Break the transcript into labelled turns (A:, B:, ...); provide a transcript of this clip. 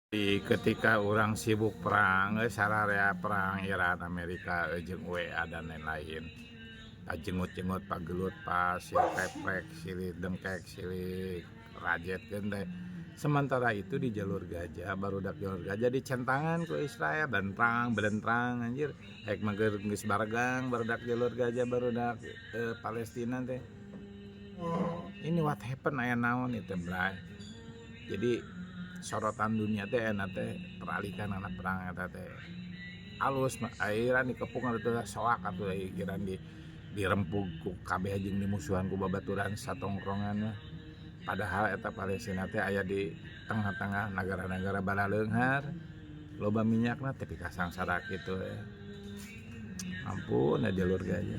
A: Ketika orang sibuk perang, sararea perang Iran Amerika jeung WA dan lain-lain. Pajengut-jengut pagelut pas si keprek silih dengkek silih rajetkeun teh. Sementara itu di jalur Gaza, barudak jalur Gaza dicentangan ku Israel dan berentrang anjir. Hek mager geus baregang barudak jalur Gaza barudak Palestina teh. Ini what happen aya naon itu bray. Jadi sorotan dunia teh enak teh peralikan anak perang eta teh alus airan dikepung atuh soak atuh airan dirempug ku kabeh jeung dimusuhan ku babaturan satongkrongan mah. Padahal eta Palestina teh aya di tengah-tengah negara-negara balaleunghar loba minyakna tapi kasangsara kitu ya. Ampun jalur Gaza.